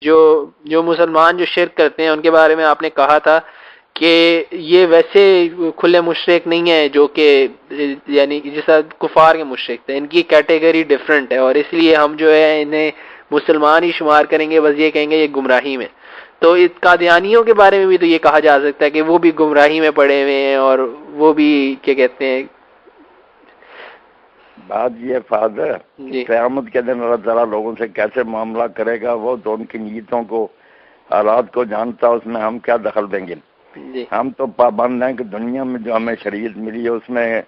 جو جو مسلمان جو شرک کرتے ہیں ان کے بارے میں آپ نے کہا تھا کہ یہ ویسے کھلے مشرک نہیں ہیں جو کہ یعنی جیسا کفار کے مشرک تھے، ان کی کیٹیگری ڈفرینٹ ہے، اور اس لیے ہم جو ہے انہیں مسلمان ہی شمار کریں گے، بس یہ کہیں گے یہ گمراہی میں۔ تو اس قادیانیوں کے بارے میں بھی تو یہ کہا جا سکتا ہے کہ وہ بھی گمراہی میں پڑے ہوئے ہیں، اور وہ بھی کیا کہتے ہیں۔ بات یہ فادر جی قیامت کے دن اللہ تعالیٰ لوگوں سے کیسے معاملہ کرے گا، وہ تو ان کی نیتوں کو حالات کو جانتا، اس میں ہم کیا دخل دیں گے؟ جی ہم تو پابند ہیں کہ دنیا میں جو ہمیں شریعت ملی ہے اس میں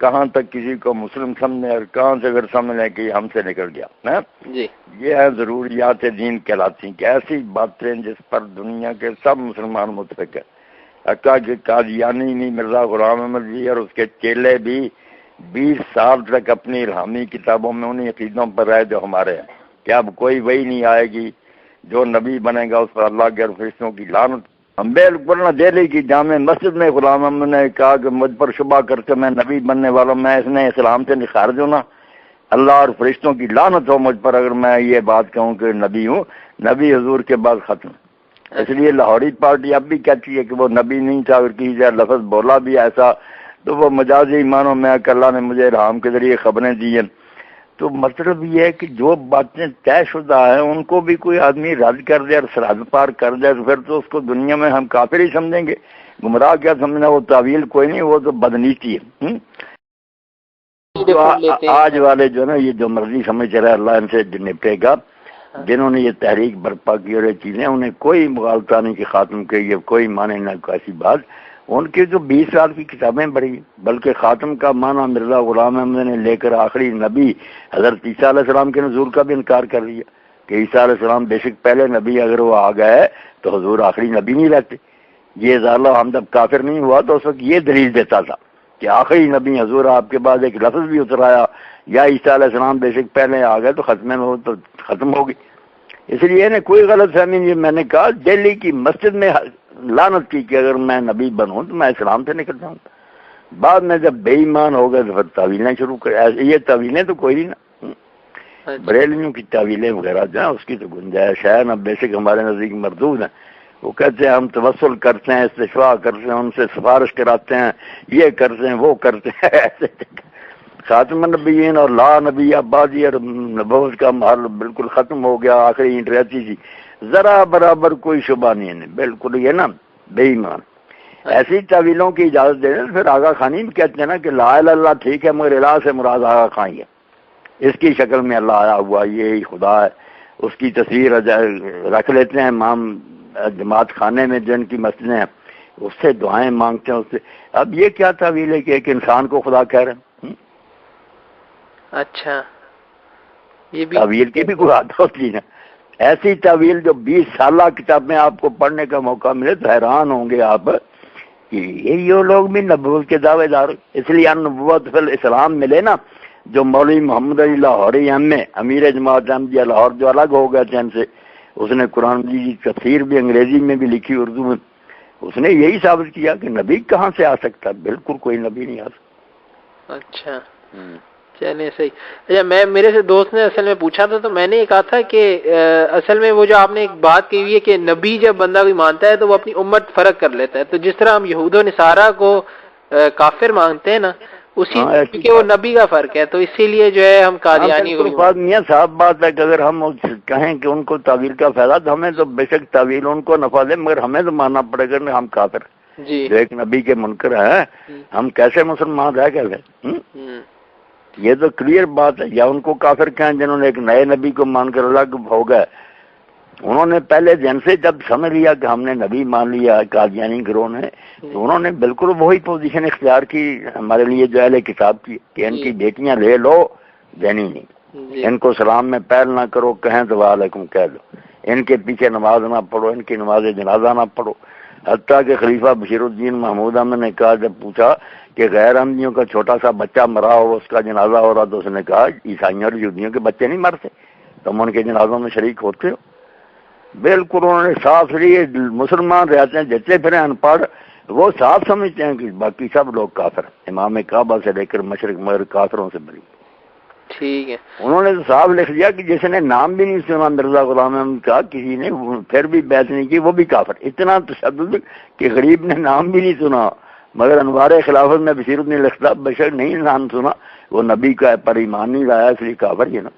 کہاں تک کسی کو مسلم سمجھے اور کہاں سے اگر سمجھ لیں کہ یہ ہم سے نکل گیا نا۔ جی یہ ہے ضروریات دین کہلاتی ہیں کہ ایسی باتیں جس پر دنیا کے سب مسلمان متفق ہیں۔ حقا کہ قادیانی نہیں، مرزا غلام احمد جی اور اس کے چیلے بھی 20 سال تک اپنی الہامی کتابوں میں انہیں عقیدوں پر رہے جو ہمارے ہیں کہ اب کوئی وہی نہیں آئے گی، جو نبی بنے گا اس پر اللہ کے فرشتوں کی لعنت۔ ہم بالکل نہ دہلی کی جامع مسجد میں غلام احمد نے کہا کہ مجھ پر شبہ کر کے میں نبی بننے والا ہوں، میں اس نے اسلام سے خارج ہوں نا، اللہ اور فرشتوں کی لعنت ہو مجھ پر اگر میں یہ بات کہوں کہ نبی ہوں۔ نبی حضور کے بعد ختم۔ اس لیے لاہوری پارٹی اب بھی کہتی ہے کہ وہ نبی نہیں تھا، اگر کسی سے لفظ بولا بھی ایسا تو وہ مجازی مانو میں کہ اللہ نے مجھے الہام کے ذریعے خبریں دی ہیں۔ تو مطلب یہ ہے کہ جو باتیں طے شدہ ہیں ان کو بھی کوئی آدمی رد کر دے اور سرحد پار کر دے تو پھر تو اس کو دنیا میں ہم کافر ہی سمجھیں گے۔ گمراہ کیا سمجھنا، وہ تعویل کوئی نہیں، وہ تو بدنیتی ہے۔ آج والے جو ہے نا یہ جو مرضی سمجھ رہے اللہ ان سے نپٹے گا، جنہوں نے یہ تحریک برپا کی اور یہ چیزیں انہیں کوئی مغالطہ نہیں کہ خاتم کے یہ کوئی مانے نہ ایسی بات۔ ان کی جو 20 سال کی کتابیں پڑھی، بلکہ خاتم کا معنی مرزا غلام احمد نے لے کر آخری نبی حضرت عیسیٰ علیہ السلام کے نزول کا بھی انکار کر دیا کہ عیسیٰ علیہ السلام بے شک پہلے نبی، اگر وہ آ گئے تو حضور آخری نبی نہیں رہتے۔ یہ ظالم ہم جب کافر نہیں ہوا تو اس وقت یہ دلیل دیتا تھا کہ آخری نبی حضور آپ کے بعد ایک لفظ بھی اترایا یا عیسیٰ علیہ السلام بے شک پہلے آ گئے تو ختم ہوگی۔ اس لیے نے کوئی غلط فہمی نہیں۔ میں نے کہا دہلی کی مسجد میں لعنت کی کہ اگر میں نبی بنوں تو میں اسلام سے نکل جاؤں۔ بعد میں جب بے ایمان ہو گئے تو پھر تعویلیں شروع کر، یہ تعویلیں تو کوئی نہیں، بریلویوں کی تعویلیں وغیرہ جو ہیں اس کی تو گنجائش ہے نا، بے شک ہمارے نزدیک مردود ہیں۔ وہ کہتے ہیں ہم توسل کرتے ہیں، استشفاء کرتے ہیں، ان سے سفارش کراتے ہیں، یہ کرتے ہیں وہ کرتے ہیں۔ ایسے خاتم النبیین اور لا نبی آبادی اور نبوت کا محل بالکل ختم ہو گیا، آخری اینٹ رہتی تھی، ذرا برابر کوئی شبہ نہیں ہے، بالکل یہ نا بے ایمان۔ ایسی تعویلوں کی اجازت دے دیں۔ پھر آغا خانی بھی کہتے ہیں نا کہ لا الہ الا اللہ ٹھیک ہے مگر الہ سے مراد آغا خان ہے، اس کی شکل میں اللہ آیا ہوا یہی خدا ہے، اس کی تصویر رکھ لیتے ہیں امام جماعت خانے میں جن کی مسجدیں ہیں، اس سے دعائیں مانگتے ہیں اس سے۔ اب یہ کیا تعویل ہے کہ ایک انسان کو خدا کہہ رہے ہیں؟ اچھا، یہ بھی تعویل کی بھی کوئی حد ہوتی ہے۔ ایسی تعویل جو 20 سالہ کتابیں آپ کو پڑھنے کا موقع ملے تو حیران ہوں گے آپ کہ یہ لوگ بھی نبوت کے دعوے دار۔ اس لیے نبوت فی الاسلام ملے نا، جو مولوی محمد علی لاہوری امیر جماعت احمدیہ لاہور جو الگ ہو گئے تھے ان سے، اس نے قرآن کی تفسیر بھی انگریزی میں بھی لکھی، اردو میں، اس نے یہی ثابت کیا کہ نبی کہاں سے آ سکتا، بالکل کوئی نبی نہیں آ سکتا۔ اچھا چلیں صحیح۔ اچھا میں میرے سے دوست نے اصل میں پوچھا تھا تو میں نے یہ کہا تھا کہ اصل میں وہ جو آپ نے ایک بات کہی ہوئی ہے کہ نبی جب بندہ کوئی مانتا ہے تو وہ اپنی امت فرق کر لیتا ہے، تو جس طرح ہم یہود و نصارہ کو کافر مانگتے ہیں نا، اسی کیونکہ وہ نبی کا فرق ہے، تو اسی لیے جو ہے ہم قادیانی کو بات میاں صاحب بات ہے کہ اگر ہم کہیں کہ ان کو تعویل کا فائدہ تو ہمیں تو بے شک تعویل ان کو نفع دے، مگر ہمیں تو ماننا پڑے گا ہم کافر جی جو ایک نبی کے منکر ہیں، ہم کیسے مسلمان رہ گئے؟ یہ تو کلیئر بات ہے۔ یا ان کو کافر کہیں جنہوں نے ایک نئے نبی کو مان کر الگ ہو گئے، انہوں نے پہلے دن سے جب سمجھ لیا کہ ہم نے نبی مان لیا قادیانی گروہ نے، تو انہوں نے بالکل وہی پوزیشن اختیار کی ہمارے لیے جو اہل کتاب کی کہ ان کی بیٹیاں لے لو، دینی نہیں، ان کو سلام میں پیر نہ کرو، کہیں تو وعلیکم کہہ دو، ان کے پیچھے نماز نہ پڑھو، ان کی نماز جنازہ نہ پڑھو۔ حتیٰ کہ خلیفہ بشیر الدین محمود احمد نے کہا، جب پوچھا کہ غیر احمدیوں کا چھوٹا سا بچہ مرا ہو اس کا جنازہ ہو رہا، تو اس نے کہا عیسائیوں اور یہودیوں کے بچے نہیں مرتے، تم ان کے جنازوں میں شریک ہوتے ہو۔ بالکل انہوں نے صاف لیے، مسلمان رہتے ہیں جتنے پھر ان پڑھ وہ صاف سمجھتے ہیں کہ باقی سب لوگ کافر ہیں، امام کعبہ سے لے کر مشرق مغرب کافروں سے بری۔ ٹھیک ہے. انہوں نے تو صاف لکھ دیا کہ جس نے نام بھی نہیں سنا مرزا غلام احمد کا کسی نے پھر بھی بیعت نہیں کی وہ بھی کافر. اتنا تشدد کہ غریب نے نام بھی نہیں سنا مگر انوار خلافت میں بصیرت نہیں لکھتا بشر نہیں نام سنا وہ نبی کا پر ایمان نہیں لایا اس لیے کافر ہے نا.